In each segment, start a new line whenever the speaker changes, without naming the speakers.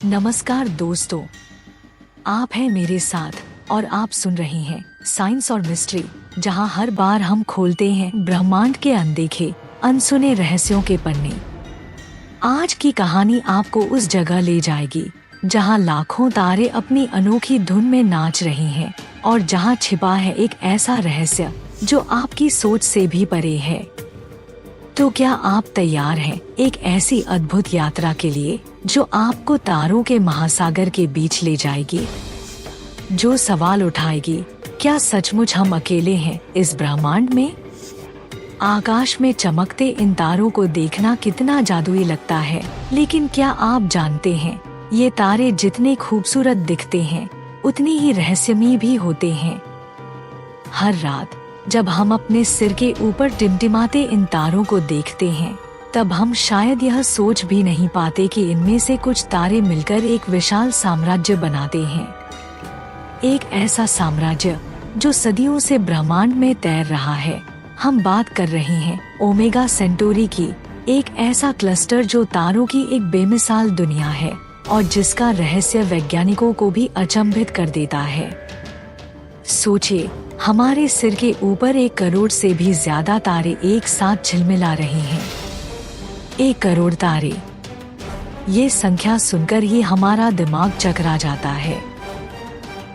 नमस्कार दोस्तों, आप हैं मेरे साथ और आप सुन रहे हैं साइंस और मिस्ट्री, जहां हर बार हम खोलते हैं ब्रह्मांड के अनदेखे अनसुने रहस्यों के पन्ने। आज की कहानी आपको उस जगह ले जाएगी जहां लाखों तारे अपनी अनोखी धुन में नाच रहे हैं और जहां छिपा है एक ऐसा रहस्य जो आपकी सोच से भी परे है। तो क्या आप तैयार हैं एक ऐसी अद्भुत यात्रा के लिए जो आपको तारों के महासागर के बीच ले जाएगी, जो सवाल उठाएगी, क्या सचमुच हम अकेले हैं इस ब्रह्मांड में? आकाश में चमकते इन तारों को देखना कितना जादुई लगता है, लेकिन क्या आप जानते हैं ये तारे जितने खूबसूरत दिखते हैं उतनी ही रहस्यमयी भी होते हैं। हर रात जब हम अपने सिर के ऊपर टिमटिमाते इन तारों को देखते हैं, तब हम शायद यह सोच भी नहीं पाते कि इनमें से कुछ तारे मिलकर एक विशाल साम्राज्य बनाते हैं। एक ऐसा साम्राज्य जो सदियों से ब्रह्मांड में तैर रहा है। हम बात कर रहे हैं ओमेगा सेंटोरी की, एक ऐसा क्लस्टर जो तारों की एक बेमिसाल दुनिया है और जिसका रहस्य वैज्ञानिकों को भी अचंभित कर देता है। सोचिए, हमारे सिर के ऊपर 1 करोड़ से भी ज्यादा तारे एक साथ झिलमिला रहे हैं। 1 करोड़ तारे, ये संख्या सुनकर ही हमारा दिमाग चकरा जाता है।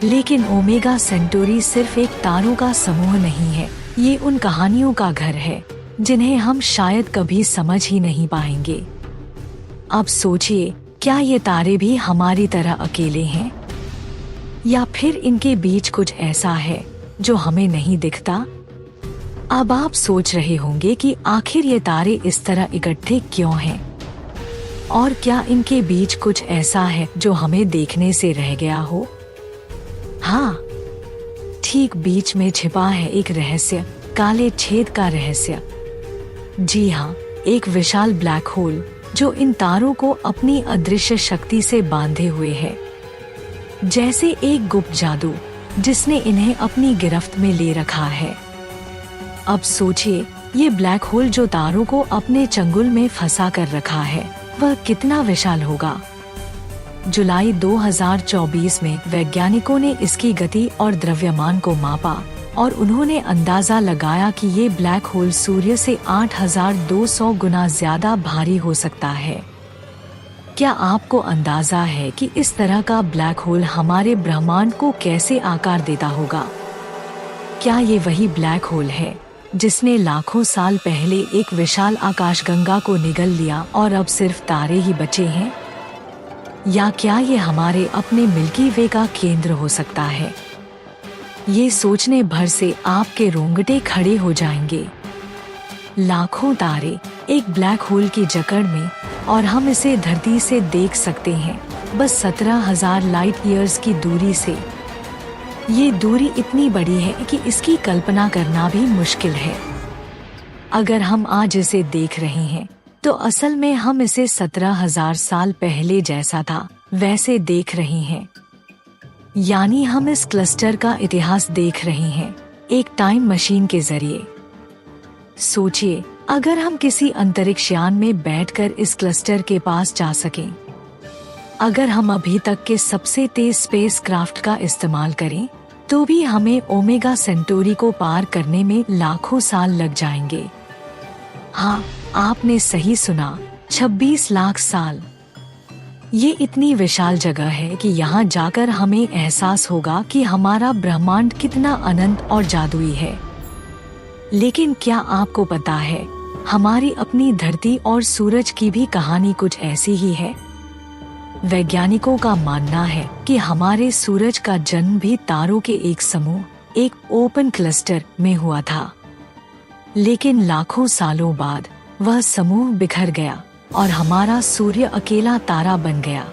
लेकिन ओमेगा सेंटोरी सिर्फ एक तारों का समूह नहीं है, ये उन कहानियों का घर है जिन्हें हम शायद कभी समझ ही नहीं पाएंगे। अब सोचिए, क्या ये तारे भी हमारी तरह अकेले हैं, या फिर इनके बीच कुछ ऐसा है जो हमें नहीं दिखता? अब आप सोच रहे होंगे कि आखिर ये तारे इस तरह इकट्ठे क्यों हैं? और क्या इनके बीच कुछ ऐसा है जो हमें देखने से रह गया हो? हाँ, ठीक बीच में छिपा है एक रहस्य, काले छेद का रहस्य। जी हाँ, एक विशाल ब्लैक होल जो इन तारों को अपनी अदृश्य शक्ति से बांधे हुए है, जैसे एक गुप्त जादू जिसने इन्हें अपनी गिरफ्त में ले रखा है। अब सोचिए, ये ब्लैक होल जो तारों को अपने चंगुल में फंसा कर रखा है, वह कितना विशाल होगा। जुलाई 2024 में वैज्ञानिकों ने इसकी गति और द्रव्यमान को मापा और उन्होंने अंदाजा लगाया कि ये ब्लैक होल सूर्य से 8200 गुना ज्यादा भारी हो सकता है। क्या आपको अंदाजा है कि इस तरह का ब्लैक होल हमारे ब्रह्मांड को कैसे आकार देता होगा? क्या ये वही ब्लैक होल है जिसने लाखों साल पहले एक विशाल आकाशगंगा को निगल लिया और अब सिर्फ तारे ही बचे हैं? या क्या ये हमारे अपने मिल्की वे का केंद्र हो सकता है? ये सोचने भर से आपके रोंगटे खड़े हो जाएंगे। लाखों तारे एक ब्लैक होल की जकड़ में, और हम इसे धरती से देख सकते हैं बस 17,000 लाइट ईयर्स की दूरी से। ये दूरी इतनी बड़ी है कि इसकी कल्पना करना भी मुश्किल है। अगर हम आज इसे देख रहे हैं तो असल में हम इसे 17,000 साल पहले जैसा था वैसे देख रहे हैं। यानी हम इस क्लस्टर का इतिहास देख रहे हैं एक टाइम मशीन के जरिए। सोचिए, अगर हम किसी अंतरिक्ष यान में बैठकर इस क्लस्टर के पास जा सकें, अगर हम अभी तक के सबसे तेज स्पेस क्राफ्ट का इस्तेमाल करें, तो भी हमें ओमेगा सेंटोरी को पार करने में लाखों साल लग जाएंगे। हाँ, आपने सही सुना, 26 लाख साल। ये इतनी विशाल जगह है कि यहाँ जाकर हमें एहसास होगा कि हमारा ब्रह्मांड कितना अनंत और जादुई है। लेकिन क्या आपको पता है, हमारी अपनी धरती और सूरज की भी कहानी कुछ ऐसी ही है। वैज्ञानिकों का मानना है कि हमारे सूरज का जन्म भी तारों के एक समूह, एक ओपन क्लस्टर में हुआ था। लेकिन लाखों सालों बाद वह समूह बिखर गया और हमारा सूर्य अकेला तारा बन गया।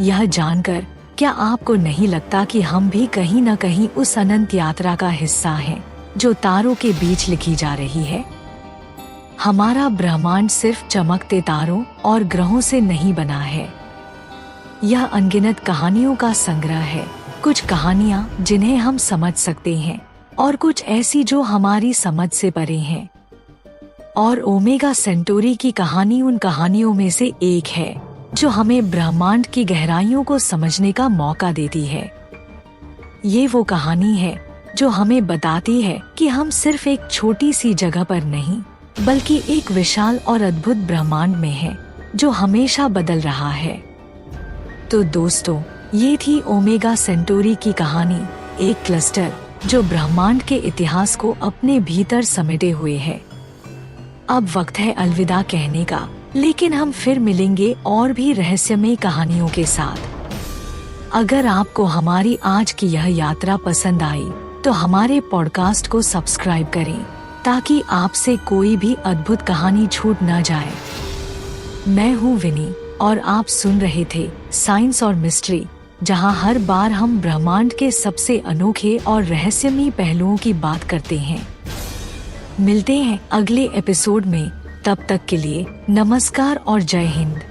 यह जानकर क्या आपको नहीं लगता कि हम भी कहीं न कहीं उस अनंत यात्रा का हिस्सा हैं जो तारों के बीच लिखी जा रही है? हमारा ब्रह्मांड सिर्फ चमकते तारों और ग्रहों से नहीं बना है। यह अनगिनत कहानियों का संग्रह है। कुछ कहानियाँ जिन्हें हम समझ सकते हैं और कुछ ऐसी जो हमारी समझ से परे हैं। और ओमेगा सेंटोरी की कहानी उन कहानियों में से एक है जो हमें ब्रह्मांड की गहराइयों को समझने का मौका देती है। ये वो कहानी है जो हमें बताती है कि हम सिर्फ एक छोटी सी जगह पर नहीं, बल्कि एक विशाल और अद्भुत ब्रह्मांड में हैं, जो हमेशा बदल रहा है। तो दोस्तों, ये थी ओमेगा सेंटोरी की कहानी, एक क्लस्टर जो ब्रह्मांड के इतिहास को अपने भीतर समेटे हुए है। अब वक्त है अलविदा कहने का, लेकिन हम फिर मिलेंगे और भी रहस्यमयी कहानियों के साथ। अगर आपको हमारी आज की यह यात्रा पसंद आई तो हमारे पॉडकास्ट को सब्सक्राइब करें, ताकि आपसे कोई भी अद्भुत कहानी छूट न जाए। मैं हूँ विनी और आप सुन रहे थे साइंस और मिस्ट्री, जहाँ हर बार हम ब्रह्मांड के सबसे अनोखे और रहस्यमयी पहलुओं की बात करते हैं। मिलते हैं अगले एपिसोड में, तब तक के लिए नमस्कार और जय हिंद।